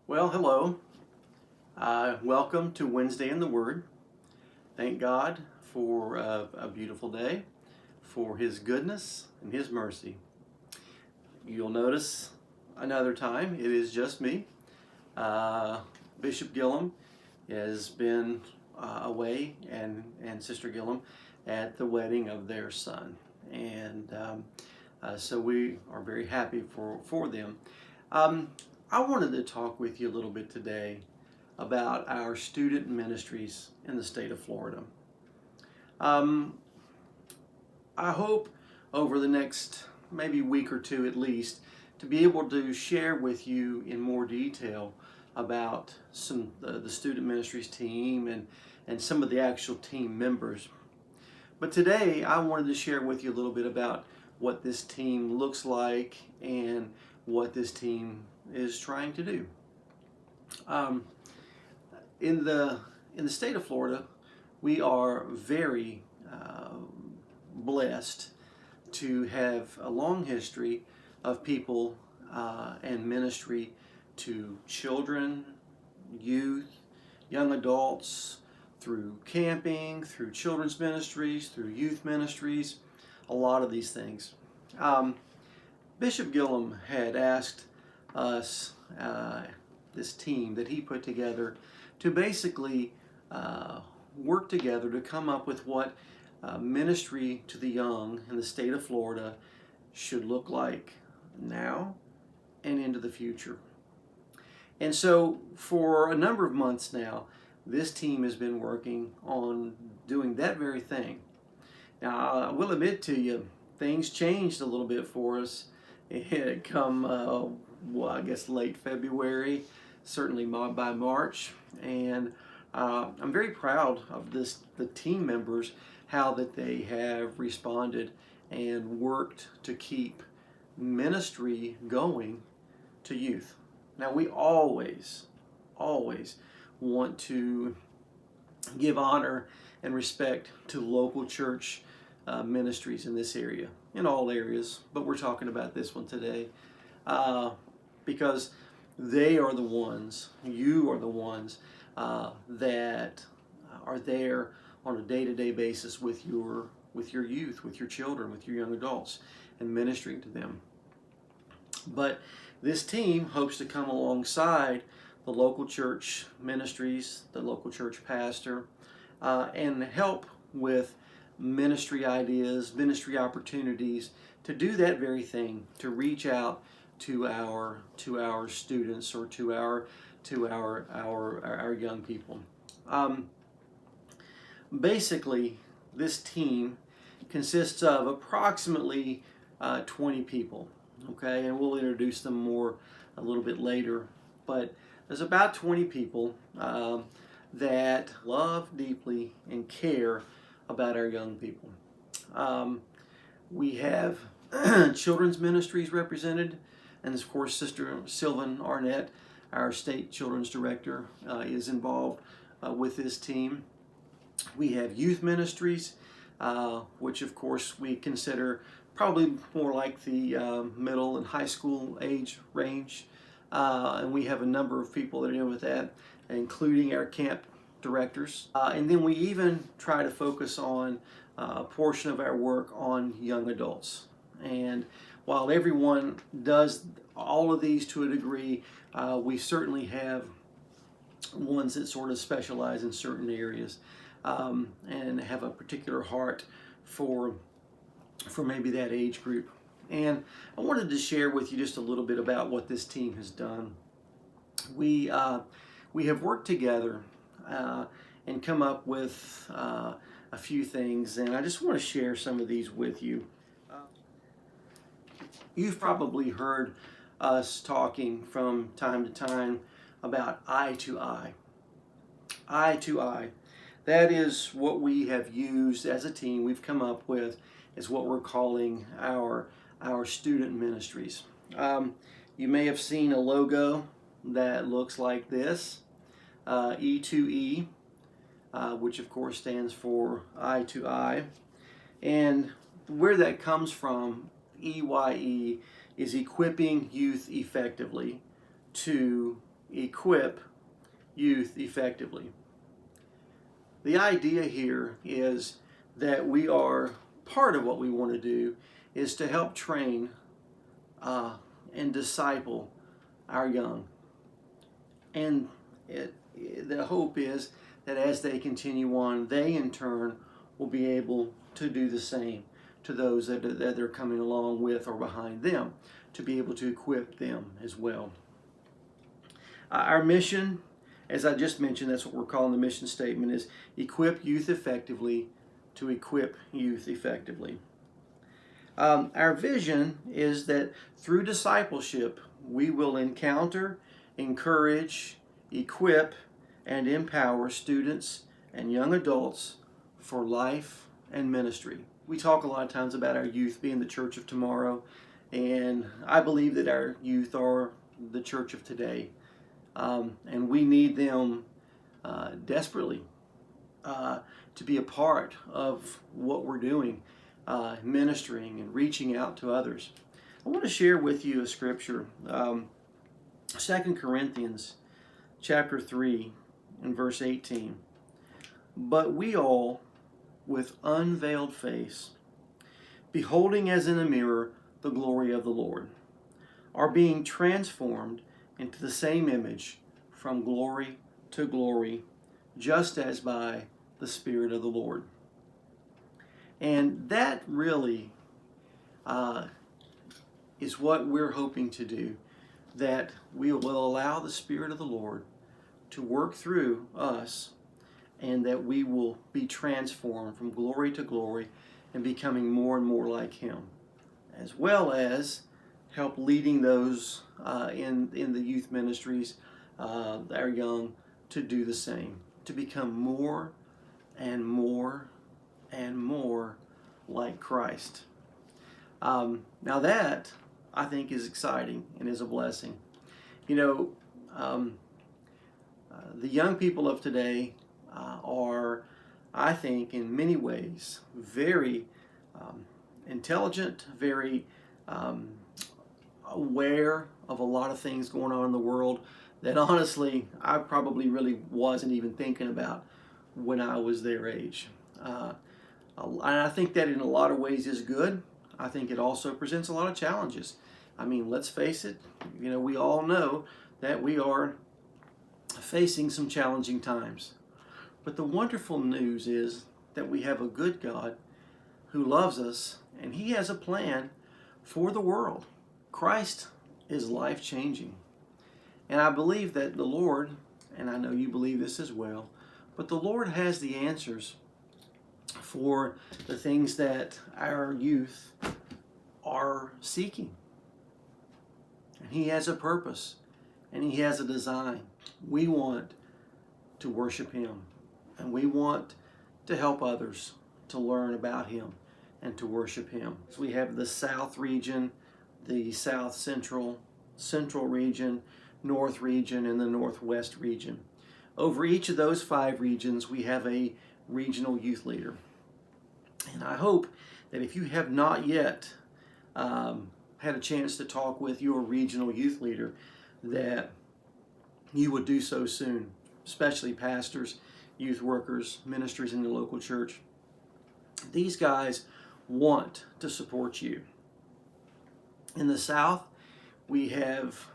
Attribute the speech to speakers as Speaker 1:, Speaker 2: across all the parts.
Speaker 1: Well, hello. Welcome to Wednesday in the Word. Thank God for a beautiful day, for His goodness and His mercy. You'll notice another time it is just me. Uh, Bishop Gillum has been away, and Sister Gillum at the wedding of their son. And so we are very happy for them. Um, I wanted to talk with you a little bit today about our student ministries in the state of Florida. Um, I hope over the next maybe week or two at least to be able to share with you in more detail about the student ministries team and some of the actual team members. But today I wanted to share with you a little bit about what this team looks like and what this team is trying to do. Um, in the state of Florida, we are very blessed to have a long history of people and ministry to children, youth, young adults, through camping, through children's ministries, through youth ministries, a lot of these things. Um, Bishop Gillum had asked us, this team that he put together, to basically work together to come up with what ministry to the young in the state of Florida should look like now and into the future. And so, for a number of months now, this team has been working on doing that very thing. Now, I will admit to you, things changed a little bit for us. It had come, I guess, late February, certainly by March, and I'm very proud of the team members, how that they have responded and worked to keep ministry going to youth. Now, we always want to give honor and respect to local church ministries in this area, in all areas, but we're talking about this one today because they are the ones, you are the ones that are there on a day-to-day basis with your youth, with your children, with your young adults, and ministering to them. But this team hopes to come alongside the local church ministries, the local church pastor, and help with ministry ideas, ministry opportunities to do that very thing, to reach out to our students or to our young people. Basically, this team consists of approximately 20 people. Okay, and we'll introduce them more a little bit later. But there's about 20 people that love deeply and care about our young people. We have children's ministries represented, and of course, Sister Sylvan Arnett, our state children's director, is involved with this team. We have youth ministries, which of course we consider probably more like the middle and high school age range. And we have a number of people that are dealing with that, including our camp directors. And then we even try to focus on a portion of our work on young adults. And while everyone does all of these to a degree, we certainly have ones that sort of specialize in certain areas and have a particular heart for maybe that age group. And I wanted to share with you just a little bit about what this team has done. We have worked together and come up with a few things, and I just want to share some of these with you. You've probably heard us talking from time to time about eye to eye. Eye to eye. That is what we have used as a team. We've come up with is what we're calling our student ministries. You may have seen a logo that looks like this, E2E, which of course stands for Eye to Eye. And where that comes from, EYE, is equipping youth effectively to equip youth effectively. The idea here is that we are, part of what we want to do is to help train and disciple our young. And the hope is that as they continue on, they in turn will be able to do the same to those that they're coming along with or behind them, to be able to equip them as well. Our mission, as I just mentioned, that's what we're calling the mission statement, is equip youth effectively to equip youth effectively. Our vision is that through discipleship, we will encounter, encourage, equip, and empower students and young adults for life and ministry. We talk a lot of times about our youth being the church of tomorrow, and I believe that our youth are the church of today. And we need them desperately to be a part of what we're doing, ministering and reaching out to others. I want to share with you a scripture, 2 Corinthians chapter 3 and verse 18. But we all, with unveiled face, beholding as in a mirror the glory of the Lord, are being transformed into the same image from glory to glory, just as by the Spirit of the Lord. And that really is what we're hoping to do, that we will allow the Spirit of the Lord to work through us, and that we will be transformed from glory to glory and becoming more and more like Him, as well as help leading those in the youth ministries, our young, to do the same, to become more and more and more like Christ. Now that, I think, is exciting and is a blessing. You know, the young people of today are, I think, in many ways, very intelligent, very aware of a lot of things going on in the world that honestly I probably really wasn't even thinking about when I was their age. And I think that in a lot of ways is good. I think it also presents a lot of challenges. I mean, let's face it, you know, we all know that we are facing some challenging times. But the wonderful news is that we have a good God who loves us, and He has a plan for the world. Christ is life-changing. And I believe that the Lord, and I know you believe this as well, but the Lord has the answers for the things that our youth are seeking. And He has a purpose, and He has a design. We want to worship Him, and we want to help others to learn about Him and to worship Him. So we have the South region, the South Central region, North region, and the Northwest region. Over each of those 5 regions, we have a regional youth leader. And I hope that if you have not yet had a chance to talk with your regional youth leader, that you would do so soon, especially pastors, youth workers, ministries in the local church. These guys want to support you. In the South, we have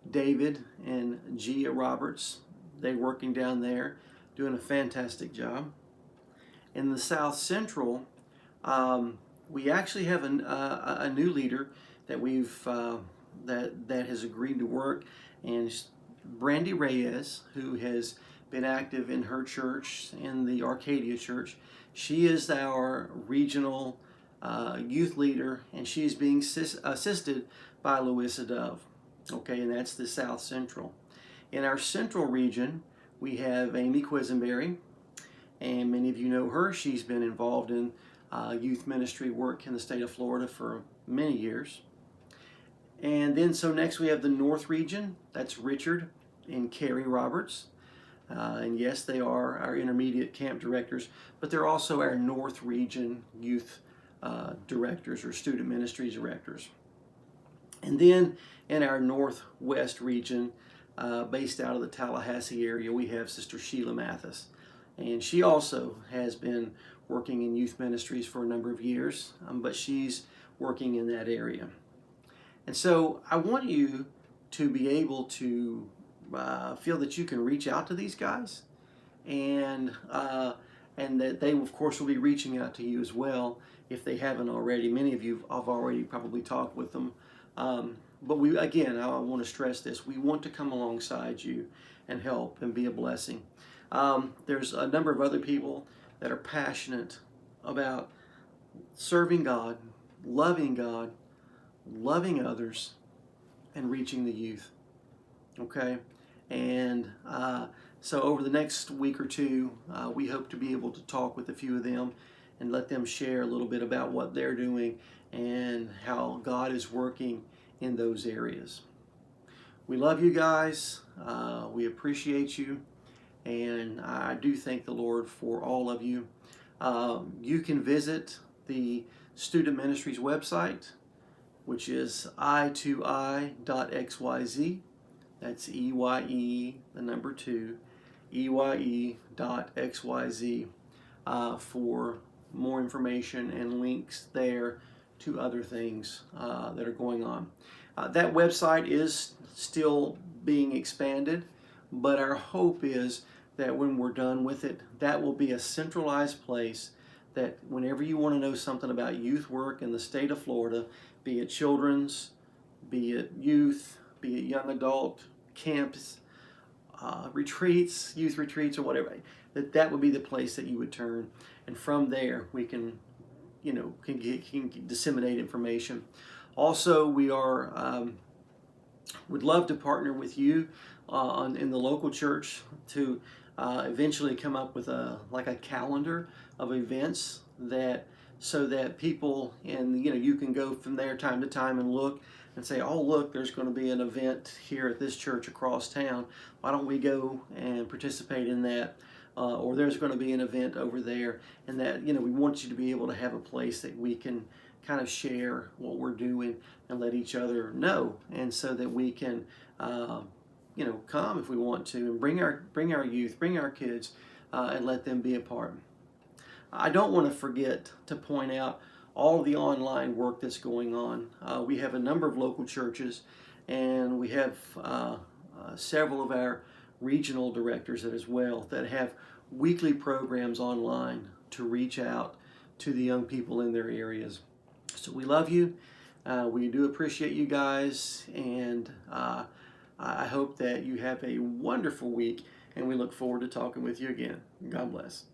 Speaker 1: David and Gia Roberts. They're working down there, doing a fantastic job. In the South Central, we actually have a new leader that we've that has agreed to work, and Brandy Reyes, who has been active in her church, in the Arcadia Church. She is our regional youth leader, and she's being assisted by Louisa Dove. Okay, and that's the South Central. In our Central region, we have Amy Quisenberry, and many of you know her. She's been involved in youth ministry work in the state of Florida for many years. And then, so next we have the North region. That's Richard and Carrie Roberts. And yes, they are our intermediate camp directors, but they're also our North region youth directors or student ministries directors. And then in our Northwest region, based out of the Tallahassee area. We have Sister Sheila Mathis, and she also has been working in youth ministries for a number of years, but she's working in that area. And so I want you to be able to feel that you can reach out to these guys, and that they, of course, will be reaching out to you as well if they haven't already. Many of you have already probably talked with them. But I want to stress this. We want to come alongside you and help and be a blessing. There's a number of other people that are passionate about serving God, loving others, and reaching the youth. Okay? And so over the next week or two, we hope to be able to talk with a few of them and let them share a little bit about what they're doing and how God is working in those areas. We love you guys. We appreciate you. And I do thank the Lord for all of you. You can visit the Student Ministries website, which is i2i.xyz. That's EYE, the number 2, EYE.xyz, for more information and links there to other things that are going on. That website is still being expanded, but our hope is that when we're done with it, that will be a centralized place that whenever you want to know something about youth work in the state of Florida, be it children's, be it youth, be it young adult, camps, retreats, youth retreats, or whatever, that would be the place that you would turn. And from there, we can disseminate information. Also, we would love to partner with you in the local church to eventually come up with a calendar of events so that people, and you can go from there time to time and look and say, oh look, there's going to be an event here at this church across town. Why don't we go and participate in that? Or there's going to be an event over there, and that we want you to be able to have a place that we can kind of share what we're doing and let each other know, and so that we can come if we want to and bring our youth, bring our kids, and let them be a part. I don't want to forget to point out all the online work that's going on. We have a number of local churches, and we have several of our regional directors as well that have weekly programs online to reach out to the young people in their areas. So we love you. We do appreciate you guys, and I hope that you have a wonderful week, and we look forward to talking with you again. God bless.